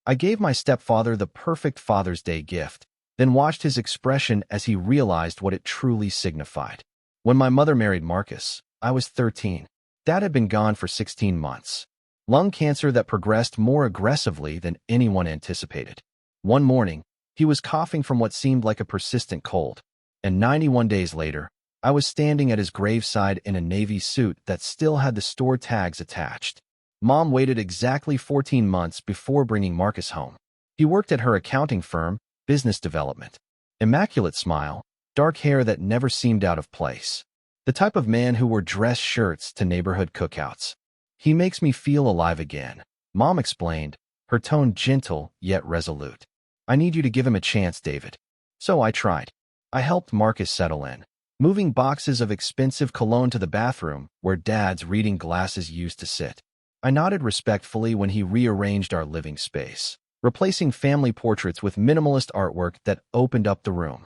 I gave my stepfather the perfect Father's Day gift, then watched his expression as he realized what it truly signified. When my mother married Marcus, I was 13. Dad had been gone for 16 months. Lung cancer that progressed more aggressively than anyone anticipated. One morning, he was coughing from what seemed like a persistent cold, and 91 days later, I was standing at his graveside in a Navy suit that still had the store tags attached. Mom waited exactly 14 months before bringing Marcus home. He worked at her accounting firm, business development. Immaculate smile, dark hair that never seemed out of place. The type of man who wore dress shirts to neighborhood cookouts. He makes me feel alive again, Mom explained, her tone gentle yet resolute. I need you to give him a chance, David. So I tried. I helped Marcus settle in, moving boxes of expensive cologne to the bathroom where Dad's reading glasses used to sit. I nodded respectfully when he rearranged our living space, replacing family portraits with minimalist artwork that opened up the room.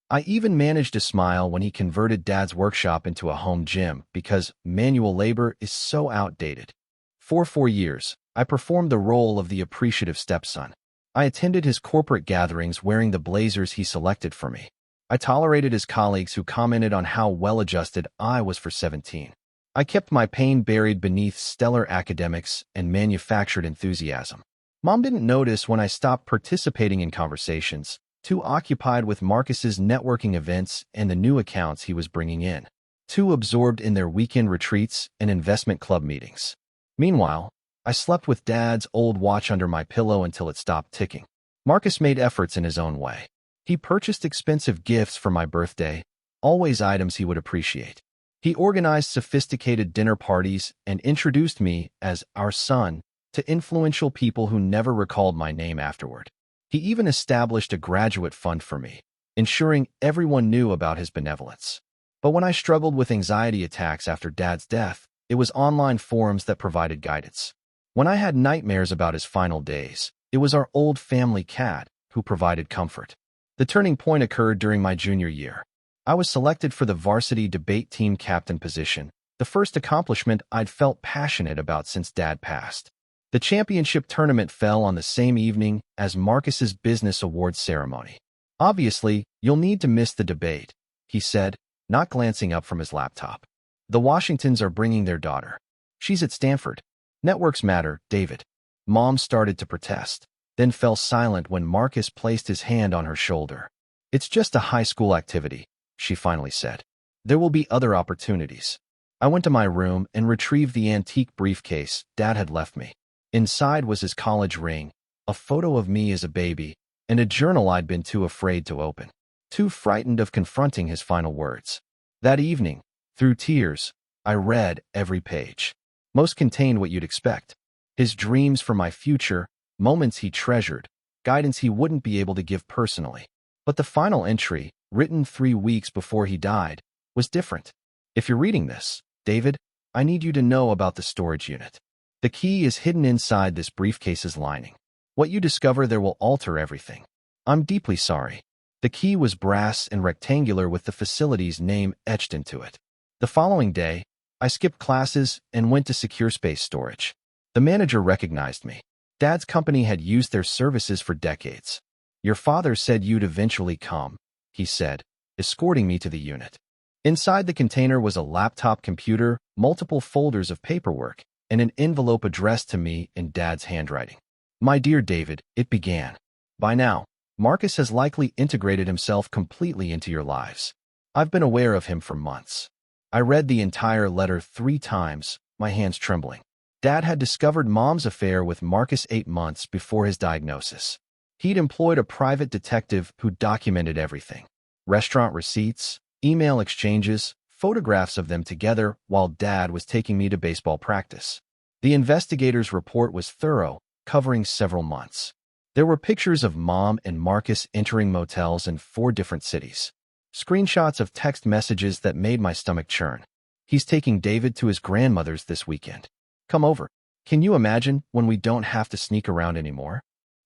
I even managed to smile when he converted Dad's workshop into a home gym because manual labor is so outdated. For 4 years, I performed the role of the appreciative stepson. I attended his corporate gatherings wearing the blazers he selected for me. I tolerated his colleagues who commented on how well-adjusted I was for 17. I kept my pain buried beneath stellar academics and manufactured enthusiasm. Mom didn't notice when I stopped participating in conversations, too occupied with Marcus's networking events and the new accounts he was bringing in, too absorbed in their weekend retreats and investment club meetings. Meanwhile, I slept with Dad's old watch under my pillow until it stopped ticking. Marcus made efforts in his own way. He purchased expensive gifts for my birthday, always items he would appreciate. He organized sophisticated dinner parties and introduced me as our son to influential people who never recalled my name afterward. He even established a graduate fund for me, ensuring everyone knew about his benevolence. But when I struggled with anxiety attacks after Dad's death, it was online forums that provided guidance. When I had nightmares about his final days, it was our old family cat who provided comfort. The turning point occurred during my junior year. I was selected for the varsity debate team captain position, the first accomplishment I'd felt passionate about since Dad passed. The championship tournament fell on the same evening as Marcus's business awards ceremony. Obviously, you'll need to miss the debate, he said, not glancing up from his laptop. The Washingtons are bringing their daughter. She's at Stanford. Networks matter, David. Mom started to protest, then fell silent when Marcus placed his hand on her shoulder. It's just a high school activity, she finally said. There will be other opportunities. I went to my room and retrieved the antique briefcase Dad had left me. Inside was his college ring, a photo of me as a baby, and a journal I'd been too afraid to open, too frightened of confronting his final words. That evening, through tears, I read every page. Most contained what you'd expect. His dreams for my future, moments he treasured, guidance he wouldn't be able to give personally. But the final entry, written 3 weeks before he died, was different. If you're reading this, David, I need you to know about the storage unit. The key is hidden inside this briefcase's lining. What you discover there will alter everything. I'm deeply sorry. The key was brass and rectangular with the facility's name etched into it. The following day, I skipped classes and went to secure space storage. The manager recognized me. Dad's company had used their services for decades. Your father said you'd eventually come, he said, escorting me to the unit. Inside the container was a laptop computer, multiple folders of paperwork, and an envelope addressed to me in Dad's handwriting. My dear David, it began. By now, Marcus has likely integrated himself completely into your lives. I've been aware of him for months. I read the entire letter 3 times, my hands trembling. Dad had discovered Mom's affair with Marcus 8 months before his diagnosis. He'd employed a private detective who documented everything. Restaurant receipts, email exchanges, photographs of them together while Dad was taking me to baseball practice. The investigator's report was thorough, covering several months. There were pictures of Mom and Marcus entering motels in 4 different cities. Screenshots of text messages that made my stomach churn. He's taking David to his grandmother's this weekend. Come over. Can you imagine when we don't have to sneak around anymore?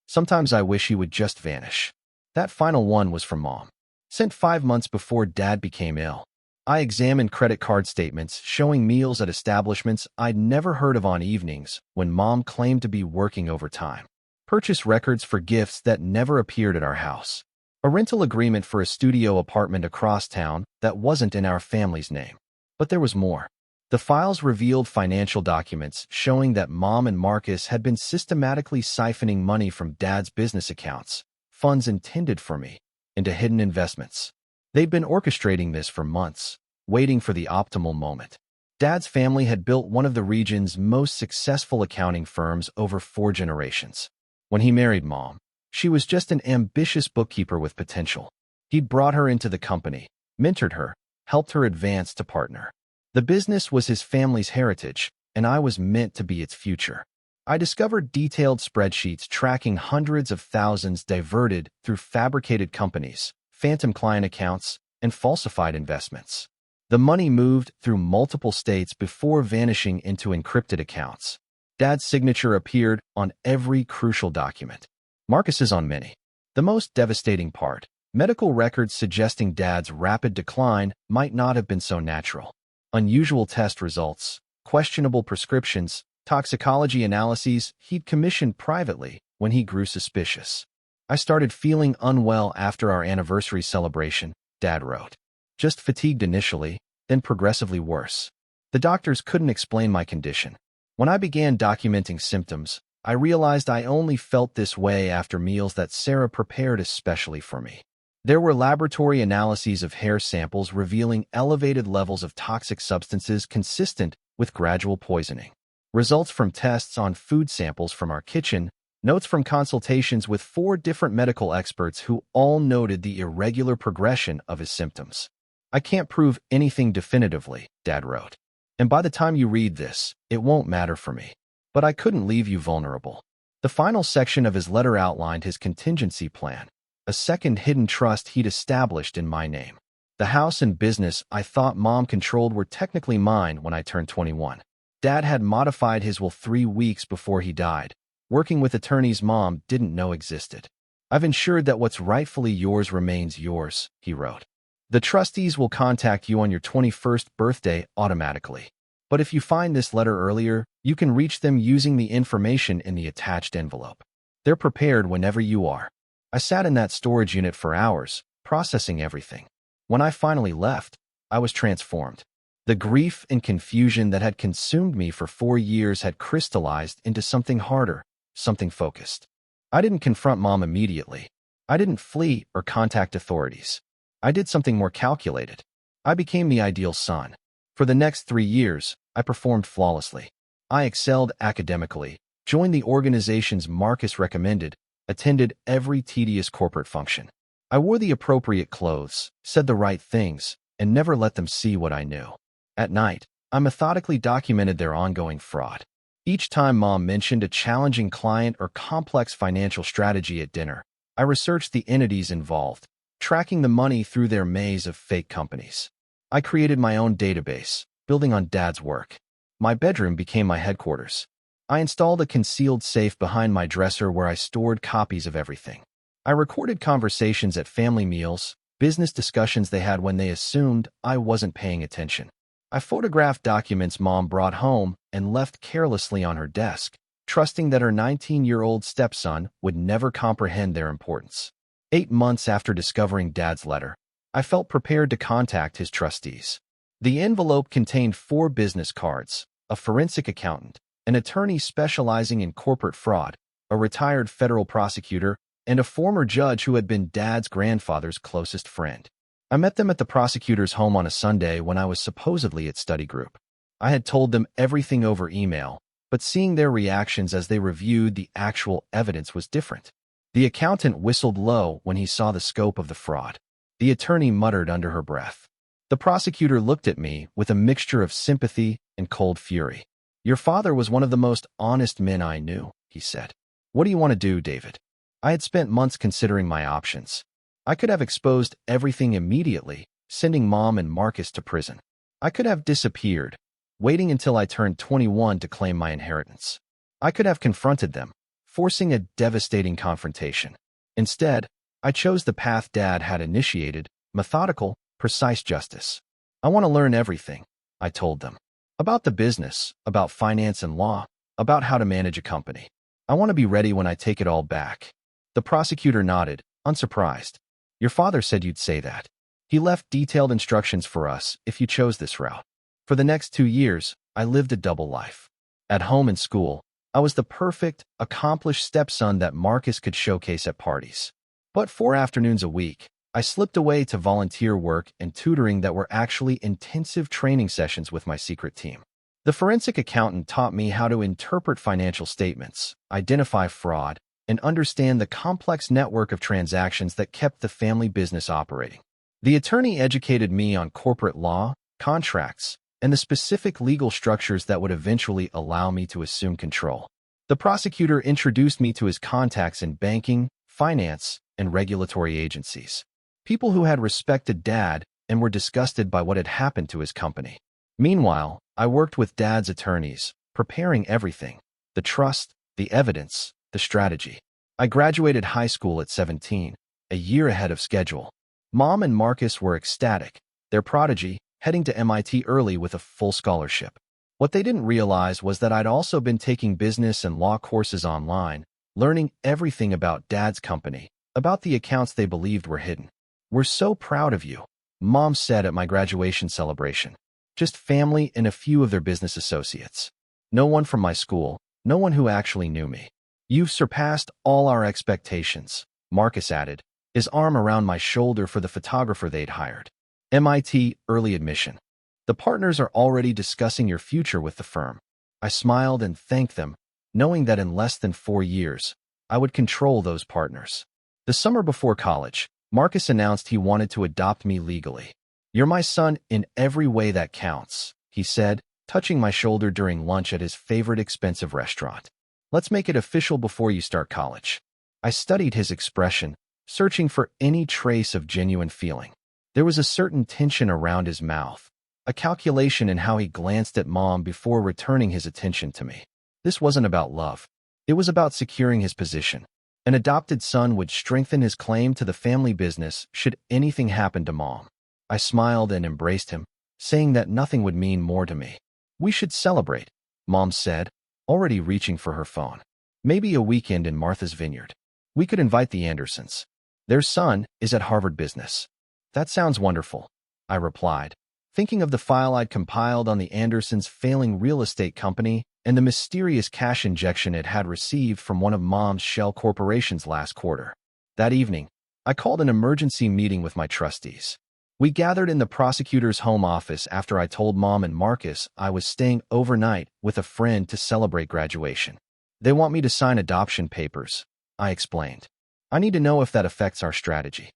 Sometimes I wish he would just vanish. That final one was from Mom. Sent 5 months before Dad became ill. I examined credit card statements showing meals at establishments I'd never heard of on evenings when Mom claimed to be working overtime. purchase records for gifts that never appeared at our house, a rental agreement for a studio apartment across town that wasn't in our family's name. But there was more. The files revealed financial documents showing that Mom and Marcus had been systematically siphoning money from Dad's business accounts, funds intended for me, into hidden investments. They'd been orchestrating this for months, waiting for the optimal moment. Dad's family had built one of the region's most successful accounting firms over 4 generations. When he married Mom, she was just an ambitious bookkeeper with potential. He'd brought her into the company, mentored her, helped her advance to partner. The business was his family's heritage, and I was meant to be its future. I discovered detailed spreadsheets tracking hundreds of thousands diverted through fabricated companies, phantom client accounts, and falsified investments. The money moved through multiple states before vanishing into encrypted accounts. Dad's signature appeared on every crucial document. Marcus's on many. The most devastating part, medical records suggesting Dad's rapid decline might not have been so natural. Unusual test results, questionable prescriptions, toxicology analyses he'd commissioned privately when he grew suspicious. I started feeling unwell after our anniversary celebration, Dad wrote. Just fatigued initially, then progressively worse. The doctors couldn't explain my condition. When I began documenting symptoms, I realized I only felt this way after meals that Sarah prepared especially for me. There were laboratory analyses of hair samples revealing elevated levels of toxic substances consistent with gradual poisoning. Results from tests on food samples from our kitchen, notes from consultations with 4 different medical experts who all noted the irregular progression of his symptoms. I can't prove anything definitively, Dad wrote. And by the time you read this, it won't matter for me. But I couldn't leave you vulnerable. The final section of his letter outlined his contingency plan, a second hidden trust he'd established in my name. The house and business I thought Mom controlled were technically mine when I turned 21. Dad had modified his will 3 weeks before he died, working with attorneys Mom didn't know existed. I've ensured that what's rightfully yours remains yours, he wrote. The trustees will contact you on your 21st birthday automatically. But if you find this letter earlier, you can reach them using the information in the attached envelope. They're prepared whenever you are. I sat in that storage unit for hours, processing everything. When I finally left, I was transformed. The grief and confusion that had consumed me for 4 years had crystallized into something harder, something focused. I didn't confront Mom immediately. I didn't flee or contact authorities. I did something more calculated. I became the ideal son. For the next 3 years, I performed flawlessly. I excelled academically, joined the organizations Marcus recommended, attended every tedious corporate function. I wore the appropriate clothes, said the right things, and never let them see what I knew. At night, I methodically documented their ongoing fraud. Each time Mom mentioned a challenging client or complex financial strategy at dinner, I researched the entities involved, tracking the money through their maze of fake companies. I created my own database, building on Dad's work. My bedroom became my headquarters. I installed a concealed safe behind my dresser where I stored copies of everything. I recorded conversations at family meals, business discussions they had when they assumed I wasn't paying attention. I photographed documents Mom brought home and left carelessly on her desk, trusting that her 19-year-old stepson would never comprehend their importance. 8 months after discovering Dad's letter, I felt prepared to contact his trustees. The envelope contained 4 business cards, a forensic accountant, an attorney specializing in corporate fraud, a retired federal prosecutor, and a former judge who had been Dad's grandfather's closest friend. I met them at the prosecutor's home on a Sunday when I was supposedly at study group. I had told them everything over email, but seeing their reactions as they reviewed the actual evidence was different. The accountant whistled low when he saw the scope of the fraud. The attorney muttered under her breath. The prosecutor looked at me with a mixture of sympathy and cold fury. "Your father was one of the most honest men I knew," he said. "What do you want to do, David?" I had spent months considering my options. I could have exposed everything immediately, sending Mom and Marcus to prison. I could have disappeared, waiting until I turned 21 to claim my inheritance. I could have confronted them, forcing a devastating confrontation. Instead, I chose the path Dad had initiated, methodical, precise justice. "I want to learn everything," I told them. About the business, about finance and law, about how to manage a company. I want to be ready when I take it all back. The prosecutor nodded, unsurprised. Your father said you'd say that. He left detailed instructions for us if you chose this route. For the next 2 years, I lived a double life. At home and school, I was the perfect, accomplished stepson that Marcus could showcase at parties. But 4 afternoons a week, I slipped away to volunteer work and tutoring that were actually intensive training sessions with my secret team. The forensic accountant taught me how to interpret financial statements, identify fraud, and understand the complex network of transactions that kept the family business operating. The attorney educated me on corporate law, contracts, and the specific legal structures that would eventually allow me to assume control. The prosecutor introduced me to his contacts in banking, finance, and regulatory agencies. People who had respected Dad and were disgusted by what had happened to his company. Meanwhile, I worked with Dad's attorneys, preparing everything: the trust, the evidence, the strategy. I graduated high school at 17, a year ahead of schedule. Mom and Marcus were ecstatic, their prodigy heading to MIT early with a full scholarship. What they didn't realize was that I'd also been taking business and law courses online, learning everything about Dad's company, about the accounts they believed were hidden. "We're so proud of you," Mom said at my graduation celebration. Just family and a few of their business associates. No one from my school, no one who actually knew me. "You've surpassed all our expectations," Marcus added, his arm around my shoulder for the photographer they'd hired. "MIT early admission. The partners are already discussing your future with the firm." I smiled and thanked them, knowing that in less than 4 years, I would control those partners. The summer before college, Marcus announced he wanted to adopt me legally. "You're my son in every way that counts," he said, touching my shoulder during lunch at his favorite expensive restaurant. "Let's make it official before you start college." I studied his expression, searching for any trace of genuine feeling. There was a certain tension around his mouth, a calculation in how he glanced at Mom before returning his attention to me. This wasn't about love. It was about securing his position. An adopted son would strengthen his claim to the family business should anything happen to Mom. I smiled and embraced him, saying that nothing would mean more to me. "We should celebrate," Mom said, already reaching for her phone. "Maybe a weekend in Martha's Vineyard. We could invite the Andersons. Their son is at Harvard Business." "That sounds wonderful," I replied, thinking of the file I'd compiled on the Andersons' failing real estate company and the mysterious cash injection it had received from one of Mom's shell corporations last quarter. That evening, I called an emergency meeting with my trustees. We gathered in the prosecutor's home office after I told Mom and Marcus I was staying overnight with a friend to celebrate graduation. "They want me to sign adoption papers," I explained. "I need to know if that affects our strategy."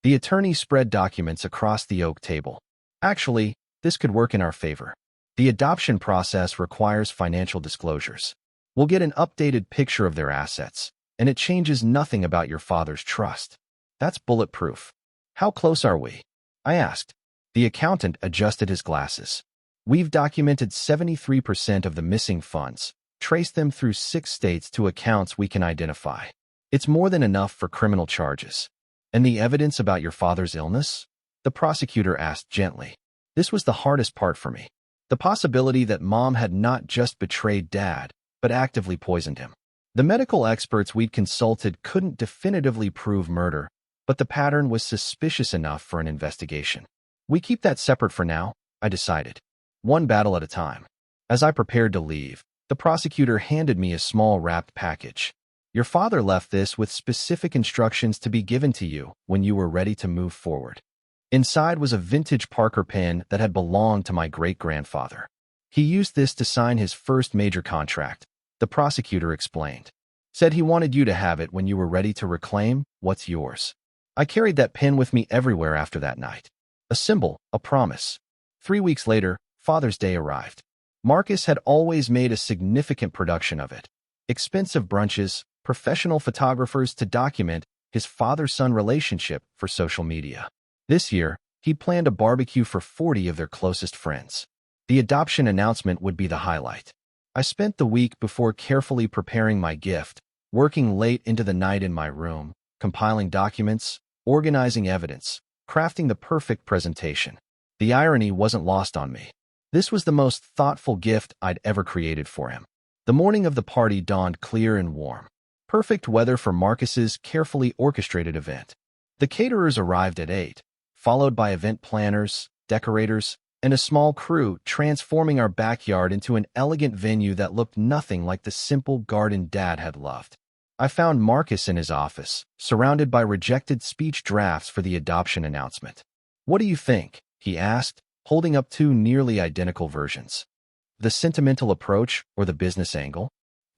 The attorney spread documents across the oak table. "Actually, this could work in our favor. The adoption process requires financial disclosures. We'll get an updated picture of their assets, and it changes nothing about your father's trust. That's bulletproof." "How close are we?" I asked. The accountant adjusted his glasses. "We've documented 73% of the missing funds, traced them through 6 states to accounts we can identify. It's more than enough for criminal charges." "And the evidence about your father's illness?" the prosecutor asked gently. This was the hardest part for me. The possibility that Mom had not just betrayed Dad, but actively poisoned him. The medical experts we'd consulted couldn't definitively prove murder, but the pattern was suspicious enough for an investigation. "We keep that separate for now," I decided. One battle at a time. As I prepared to leave, the prosecutor handed me a small wrapped package. "Your father left this with specific instructions to be given to you when you were ready to move forward." Inside was a vintage Parker pen that had belonged to my great-grandfather. "He used this to sign his first major contract," the prosecutor explained. "Said he wanted you to have it when you were ready to reclaim what's yours." I carried that pen with me everywhere after that night. A symbol, a promise. 3 weeks later, Father's Day arrived. Marcus had always made a significant production of it. Expensive brunches, professional photographers to document his father-son relationship for social media. This year, he planned a barbecue for 40 of their closest friends. The adoption announcement would be the highlight. I spent the week before carefully preparing my gift, working late into the night in my room, compiling documents, organizing evidence, crafting the perfect presentation. The irony wasn't lost on me. This was the most thoughtful gift I'd ever created for him. The morning of the party dawned clear and warm. Perfect weather for Marcus's carefully orchestrated event. The caterers arrived at 8, followed by event planners, decorators, and a small crew, transforming our backyard into an elegant venue that looked nothing like the simple garden Dad had loved. I found Marcus in his office, surrounded by rejected speech drafts for the adoption announcement. "What do you think?" he asked, holding up two nearly identical versions. "The sentimental approach or the business angle?"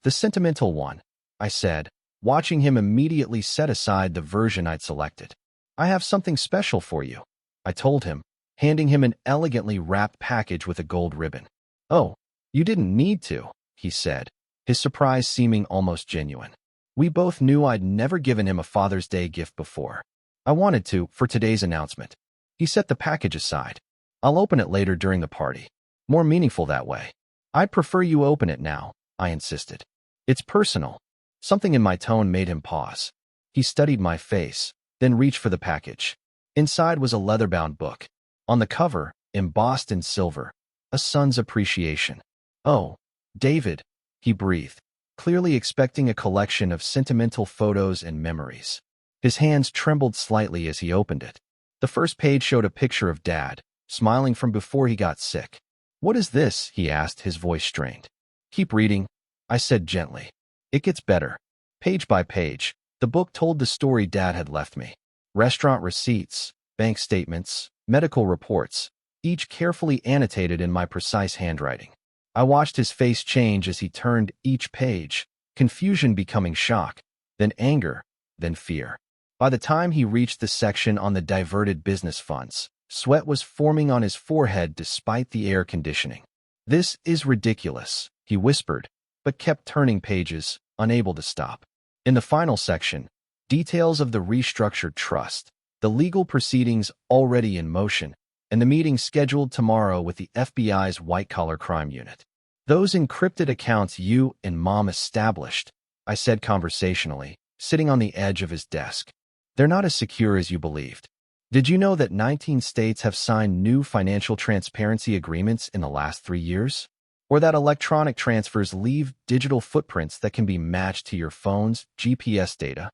"The sentimental one," I said, watching him immediately set aside the version I'd selected. "I have something special for you," I told him, handing him an elegantly wrapped package with a gold ribbon. "Oh, you didn't need to," he said, his surprise seeming almost genuine. We both knew I'd never given him a Father's Day gift before. "I wanted to, for today's announcement." He set the package aside. "I'll open it later during the party. More meaningful that way." "I'd prefer you open it now," I insisted. "It's personal." Something in my tone made him pause. He studied my face, then reached for the package. Inside was a leather-bound book. On the cover, embossed in silver, "A Son's Appreciation." "Oh, David," he breathed, clearly expecting a collection of sentimental photos and memories. His hands trembled slightly as he opened it. The first page showed a picture of Dad, smiling from before he got sick. "What is this?" he asked, his voice strained. "Keep reading," I said gently. "It gets better." Page by page, the book told the story Dad had left me. Restaurant receipts, bank statements, medical reports, each carefully annotated in my precise handwriting. I watched his face change as he turned each page, confusion becoming shock, then anger, then fear. By the time he reached the section on the diverted business funds, sweat was forming on his forehead despite the air conditioning. "This is ridiculous," he whispered, but kept turning pages, unable to stop. In the final section, details of the restructured trust, the legal proceedings already in motion, and the meeting scheduled tomorrow with the FBI's white-collar crime unit. "Those encrypted accounts you and Mom established," I said conversationally, sitting on the edge of his desk. "They're not as secure as you believed. Did you know that 19 states have signed new financial transparency agreements in the last 3 years? Or that electronic transfers leave digital footprints that can be matched to your phone's GPS data?"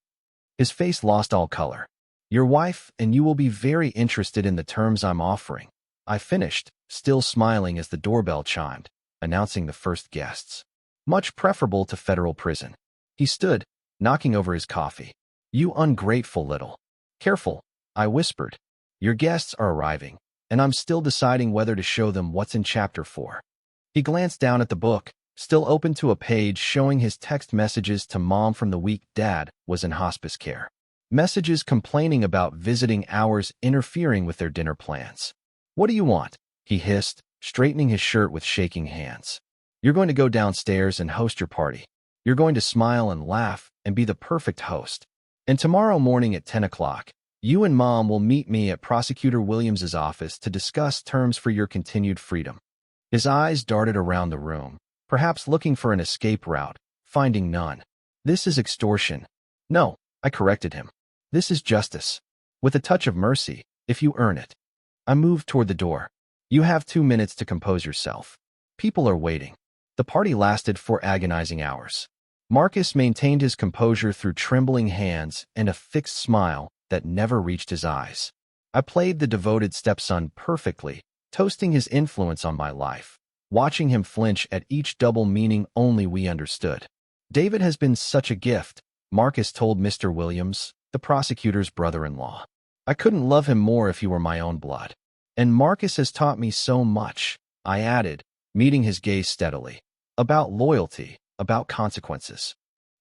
His face lost all color. "Your wife and you will be very interested in the terms I'm offering," I finished, still smiling as the doorbell chimed, announcing the first guests. "Much preferable to federal prison." He stood, knocking over his coffee. "You ungrateful little." "Careful," I whispered. "Your guests are arriving, and I'm still deciding whether to show them what's in Chapter 4. He glanced down at the book, still open to a page showing his text messages to Mom from the week Dad was in hospice care. Messages complaining about visiting hours interfering with their dinner plans. "What do you want?" he hissed, straightening his shirt with shaking hands. "You're going to go downstairs and host your party. You're going to smile and laugh and be the perfect host. And tomorrow morning at 10 o'clock, you and Mom will meet me at Prosecutor Williams's office to discuss terms for your continued freedom." His eyes darted around the room, perhaps looking for an escape route, finding none. "This is extortion." "No," I corrected him. "This is justice. With a touch of mercy, if you earn it." I moved toward the door. "You have 2 minutes to compose yourself. People are waiting." The party lasted 4 agonizing hours. Marcus maintained his composure through trembling hands and a fixed smile that never reached his eyes. I played the devoted stepson perfectly, toasting his influence on my life, watching him flinch at each double meaning only we understood. "David has been such a gift," Marcus told Mr. Williams, the prosecutor's brother-in-law. "I couldn't love him more if he were my own blood. And Marcus has taught me so much," I added, meeting his gaze steadily. "About loyalty, about consequences."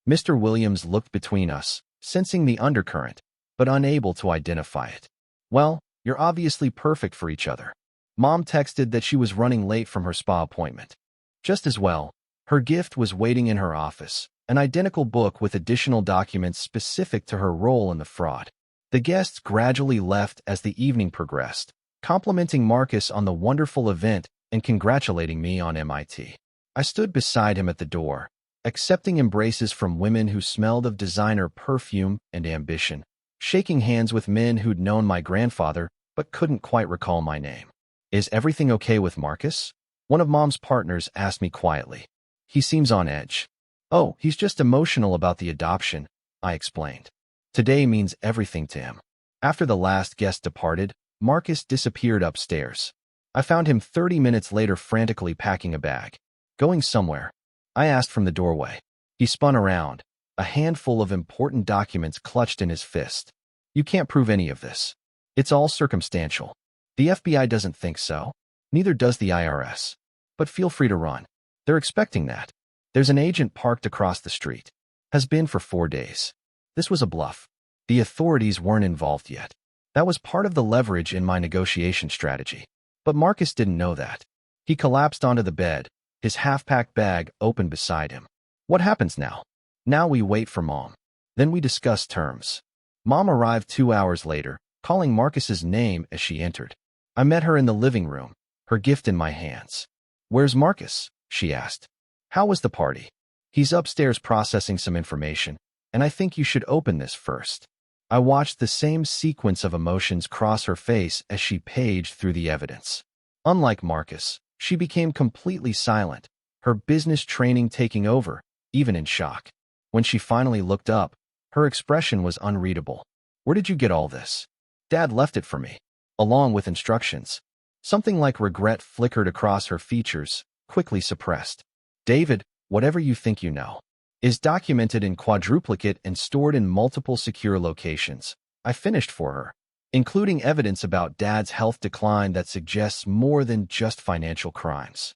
Mr. Williams looked between us, sensing the undercurrent, but unable to identify it. "Well, you're obviously perfect for each other." Mom texted that she was running late from her spa appointment. Just as well, her gift was waiting in her office, an identical book with additional documents specific to her role in the fraud. The guests gradually left as the evening progressed, complimenting Marcus on the wonderful event and congratulating me on MIT. I stood beside him at the door, accepting embraces from women who smelled of designer perfume and ambition, shaking hands with men who'd known my grandfather but couldn't quite recall my name. "Is everything okay with Marcus?" one of Mom's partners asked me quietly. He seems on edge. Oh, he's just emotional about the adoption, I explained. Today means everything to him. After the last guest departed, Marcus disappeared upstairs. I found him 30 minutes later frantically packing a bag. Going somewhere? I asked from the doorway. He spun around, a handful of important documents clutched in his fist. You can't prove any of this. It's all circumstantial. The FBI doesn't think so. Neither does the IRS. But feel free to run. They're expecting that. There's an agent parked across the street. Has been for 4 days. This was a bluff. The authorities weren't involved yet. That was part of the leverage in my negotiation strategy. But Marcus didn't know that. He collapsed onto the bed, his half-packed bag open beside him. What happens now? Now we wait for Mom. Then we discuss terms. Mom arrived 2 hours later, calling Marcus's name as she entered. I met her in the living room, her gift in my hands. Where's Marcus? She asked. How was the party? He's upstairs processing some information, and I think you should open this first. I watched the same sequence of emotions cross her face as she paged through the evidence. Unlike Marcus, she became completely silent, her business training taking over, even in shock. When she finally looked up, her expression was unreadable. Where did you get all this? Dad left it for me, along with instructions. Something like regret flickered across her features, quickly suppressed. David, whatever you think you know, is documented in quadruplicate and stored in multiple secure locations. I finished for her, including evidence about Dad's health decline that suggests more than just financial crimes.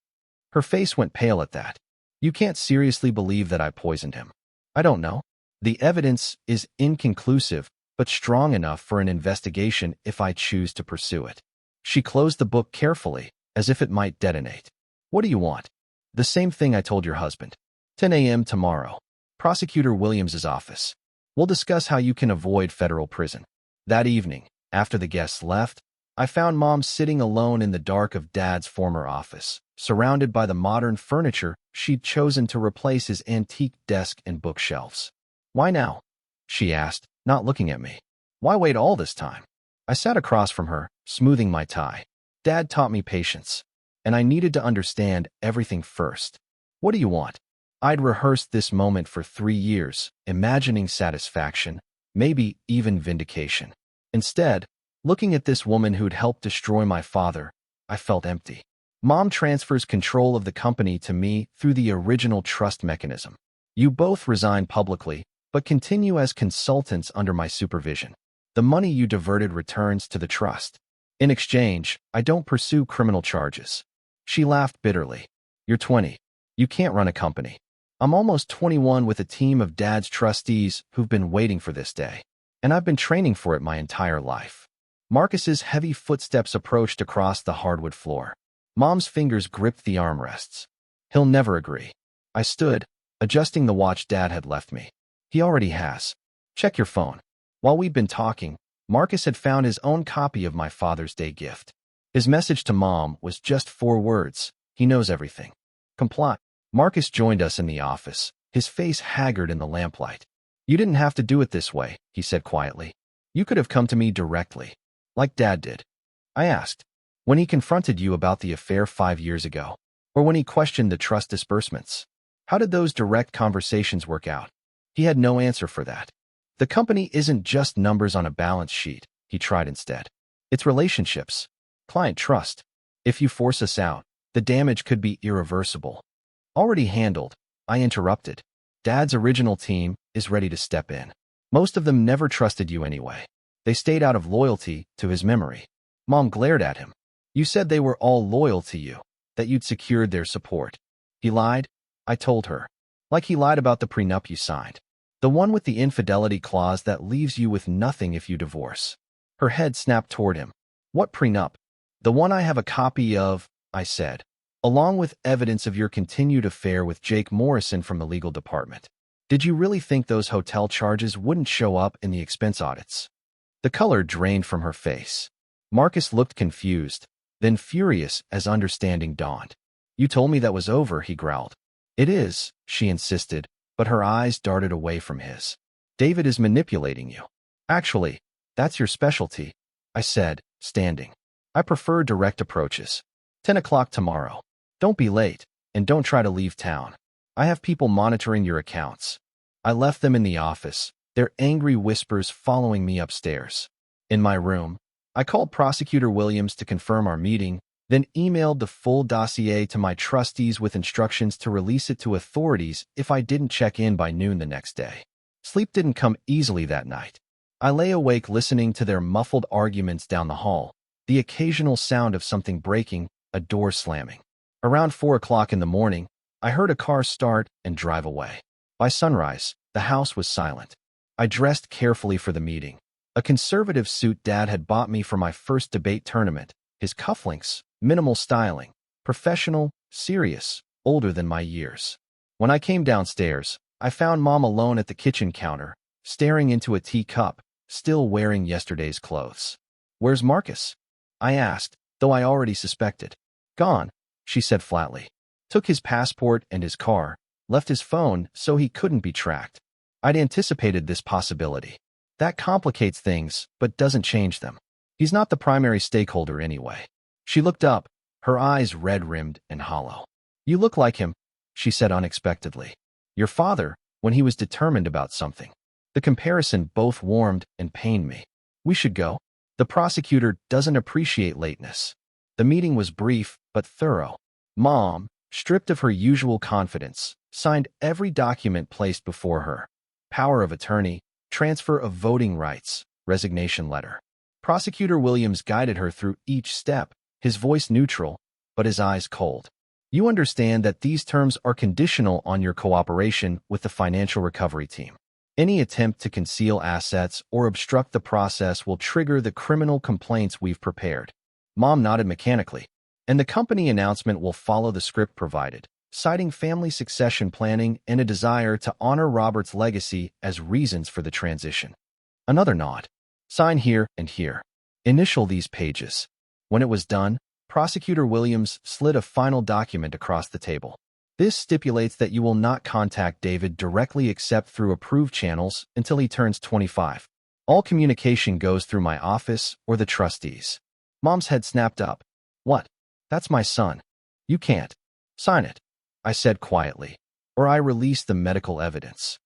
Her face went pale at that. You can't seriously believe that I poisoned him. I don't know. The evidence is inconclusive, but strong enough for an investigation if I choose to pursue it. She closed the book carefully, as if it might detonate. What do you want? The same thing I told your husband. 10 a.m. tomorrow. Prosecutor Williams's office. We'll discuss how you can avoid federal prison. That evening, after the guests left, I found Mom sitting alone in the dark of Dad's former office, surrounded by the modern furniture she'd chosen to replace his antique desk and bookshelves. Why now? She asked, not looking at me. Why wait all this time? I sat across from her, smoothing my tie. Dad taught me patience, and I needed to understand everything first. What do you want? I'd rehearsed this moment for 3 years, imagining satisfaction, maybe even vindication. Instead, looking at this woman who'd helped destroy my father, I felt empty. Mom transfers control of the company to me through the original trust mechanism. You both resign publicly, but continue as consultants under my supervision. The money you diverted returns to the trust. In exchange, I don't pursue criminal charges. She laughed bitterly. You're 20. You can't run a company. I'm almost 21 with a team of Dad's trustees who've been waiting for this day. And I've been training for it my entire life. Marcus's heavy footsteps approached across the hardwood floor. Mom's fingers gripped the armrests. He'll never agree. I stood, adjusting the watch Dad had left me. He already has. Check your phone. While we'd been talking, Marcus had found his own copy of my Father's Day gift. His message to Mom was just 4 words. He knows everything. Comply. Marcus joined us in the office, his face haggard in the lamplight. You didn't have to do it this way, he said quietly. You could have come to me directly, like Dad did. I asked, when he confronted you about the affair 5 years ago, or when he questioned the trust disbursements. How did those direct conversations work out? He had no answer for that. The company isn't just numbers on a balance sheet, he tried instead. It's relationships, client trust. If you force us out, the damage could be irreversible. Already handled, I interrupted. Dad's original team is ready to step in. Most of them never trusted you anyway. They stayed out of loyalty to his memory. Mom glared at him. You said they were all loyal to you, that you'd secured their support. He lied, I told her. Like he lied about the prenup you signed. The one with the infidelity clause that leaves you with nothing if you divorce. Her head snapped toward him. What prenup? The one I have a copy of, I said, along with evidence of your continued affair with Jake Morrison from the legal department. Did you really think those hotel charges wouldn't show up in the expense audits? The color drained from her face. Marcus looked confused, then furious as understanding dawned. You told me that was over, he growled. It is, she insisted, but her eyes darted away from his. David is manipulating you. Actually, that's your specialty, I said, standing. I prefer direct approaches. 10 o'clock tomorrow. Don't be late, and don't try to leave town. I have people monitoring your accounts. I left them in the office, their angry whispers following me upstairs. In my room, I called Prosecutor Williams to confirm our meeting, then emailed the full dossier to my trustees with instructions to release it to authorities if I didn't check in by noon the next day. Sleep didn't come easily that night. I lay awake listening to their muffled arguments down the hall, the occasional sound of something breaking, a door slamming. Around 4 o'clock in the morning, I heard a car start and drive away. By sunrise, the house was silent. I dressed carefully for the meeting. A conservative suit Dad had bought me for my first debate tournament, his cufflinks, minimal styling, professional, serious, older than my years. When I came downstairs, I found Mom alone at the kitchen counter, staring into a teacup, still wearing yesterday's clothes. "Where's Marcus?" I asked, though I already suspected. "Gone," she said flatly. "Took his passport and his car, left his phone so he couldn't be tracked." I'd anticipated this possibility. That complicates things, but doesn't change them. He's not the primary stakeholder anyway. She looked up, her eyes red-rimmed and hollow. "You look like him," she said unexpectedly. "Your father, when he was determined about something." The comparison both warmed and pained me. "We should go." The prosecutor doesn't appreciate lateness. The meeting was brief, but thorough. Mom, stripped of her usual confidence, signed every document placed before her. Power of attorney, transfer of voting rights, resignation letter. Prosecutor Williams guided her through each step, his voice neutral, but his eyes cold. "You understand that these terms are conditional on your cooperation with the financial recovery team. Any attempt to conceal assets or obstruct the process will trigger the criminal complaints we've prepared." Mom nodded mechanically, and the company announcement will follow the script provided, citing family succession planning and a desire to honor Robert's legacy as reasons for the transition. Another nod. "Sign here and here. Initial these pages." When it was done, Prosecutor Williams slid a final document across the table. "This stipulates that you will not contact David directly except through approved channels until he turns 25. All communication goes through my office or the trustees." Mom's head snapped up. "What? That's my son. You can't. Sign it," I said quietly, "or I release the medical evidence."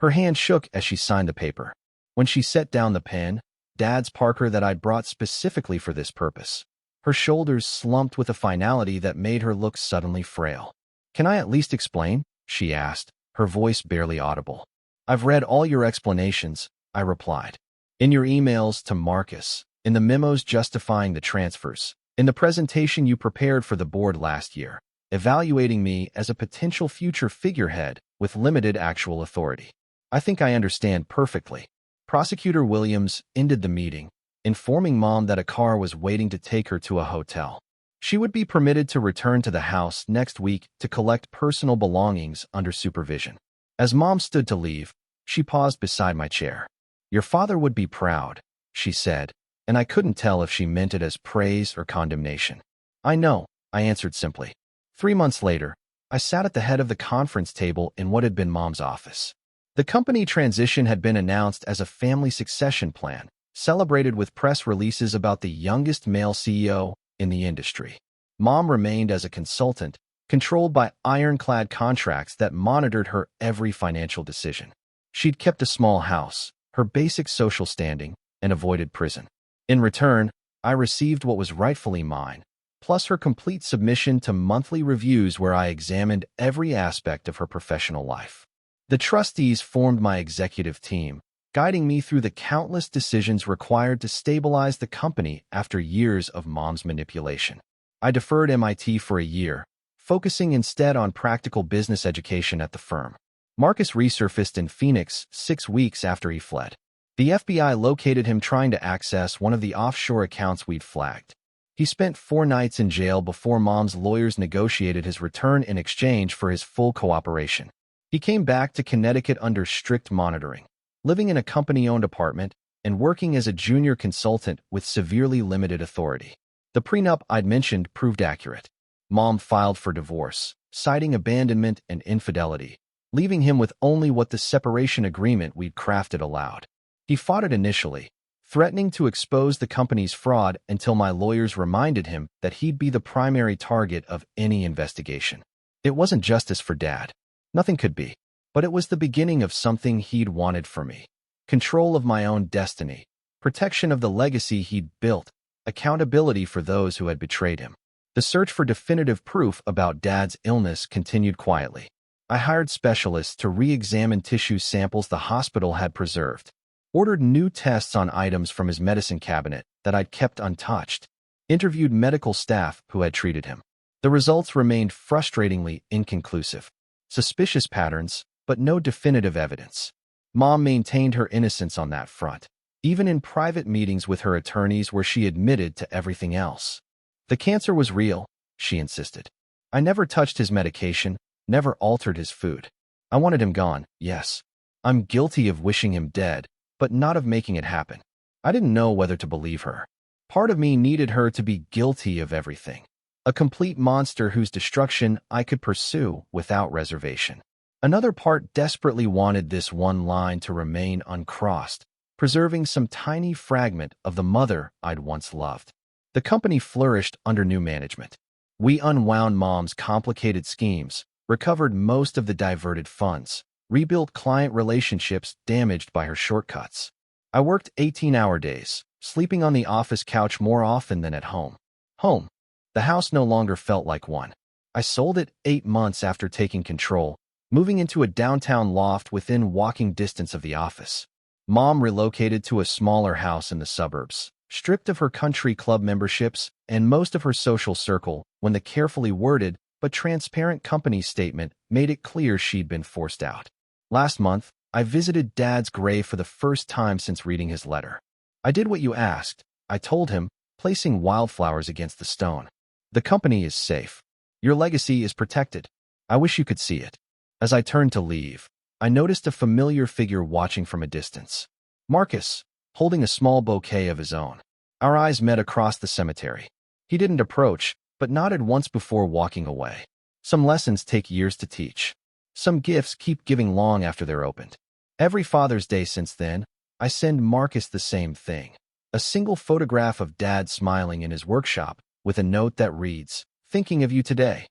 Her hand shook as she signed the paper. When she set down the pen, Dad's Parker that I'd brought specifically for this purpose. Her shoulders slumped with a finality that made her look suddenly frail. "Can I at least explain?" she asked, her voice barely audible. "I've read all your explanations," I replied. "In your emails to Marcus, in the memos justifying the transfers, in the presentation you prepared for the board last year, evaluating me as a potential future figurehead with limited actual authority. I think I understand perfectly." Prosecutor Williams ended the meeting, informing Mom that a car was waiting to take her to a hotel. She would be permitted to return to the house next week to collect personal belongings under supervision. As Mom stood to leave, she paused beside my chair. "Your father would be proud," she said, and I couldn't tell if she meant it as praise or condemnation. "I know," I answered simply. 3 months later, I sat at the head of the conference table in what had been Mom's office. The company transition had been announced as a family succession plan, celebrated with press releases about the youngest male CEO in the industry. Mom remained as a consultant, controlled by ironclad contracts that monitored her every financial decision. She'd kept a small house, her basic social standing, and avoided prison. In return, I received what was rightfully mine, plus her complete submission to monthly reviews where I examined every aspect of her professional life. The trustees formed my executive team, guiding me through the countless decisions required to stabilize the company after years of Mom's manipulation. I deferred MIT for a year, focusing instead on practical business education at the firm. Marcus resurfaced in Phoenix 6 weeks after he fled. The FBI located him trying to access one of the offshore accounts we'd flagged. He spent 4 nights in jail before Mom's lawyers negotiated his return in exchange for his full cooperation. He came back to Connecticut under strict monitoring, living in a company-owned apartment and working as a junior consultant with severely limited authority. The prenup I'd mentioned proved accurate. Mom filed for divorce, citing abandonment and infidelity, leaving him with only what the separation agreement we'd crafted allowed. He fought it initially, threatening to expose the company's fraud until my lawyers reminded him that he'd be the primary target of any investigation. It wasn't justice for Dad. Nothing could be. But it was the beginning of something he'd wanted for me. Control of my own destiny, protection of the legacy he'd built, accountability for those who had betrayed him. The search for definitive proof about Dad's illness continued quietly. I hired specialists to re-examine tissue samples the hospital had preserved, ordered new tests on items from his medicine cabinet that I'd kept untouched, interviewed medical staff who had treated him. The results remained frustratingly inconclusive. Suspicious patterns, but no definitive evidence. Mom maintained her innocence on that front, even in private meetings with her attorneys where she admitted to everything else. The cancer was real, she insisted. I never touched his medication, never altered his food. I wanted him gone, yes. I'm guilty of wishing him dead, but not of making it happen. I didn't know whether to believe her. Part of me needed her to be guilty of everything. A complete monster whose destruction I could pursue without reservation. Another part desperately wanted this one line to remain uncrossed, preserving some tiny fragment of the mother I'd once loved. The company flourished under new management. We unwound Mom's complicated schemes, recovered most of the diverted funds, rebuilt client relationships damaged by her shortcuts. I worked 18-hour days, sleeping on the office couch more often than at home. Home. The house no longer felt like one. I sold it 8 months after taking control, moving into a downtown loft within walking distance of the office. Mom relocated to a smaller house in the suburbs, stripped of her country club memberships and most of her social circle when the carefully worded but transparent company statement made it clear she'd been forced out. Last month, I visited Dad's grave for the first time since reading his letter. I did what you asked, I told him, placing wildflowers against the stone. The company is safe. Your legacy is protected. I wish you could see it. As I turned to leave, I noticed a familiar figure watching from a distance. Marcus, holding a small bouquet of his own. Our eyes met across the cemetery. He didn't approach, but nodded once before walking away. Some lessons take years to teach. Some gifts keep giving long after they're opened. Every Father's Day since then, I send Marcus the same thing. A single photograph of Dad smiling in his workshop with a note that reads, "Thinking of you today."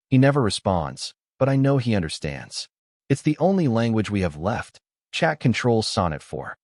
He never responds, but I know he understands. It's the only language we have left. Chat controls Sonnet 4.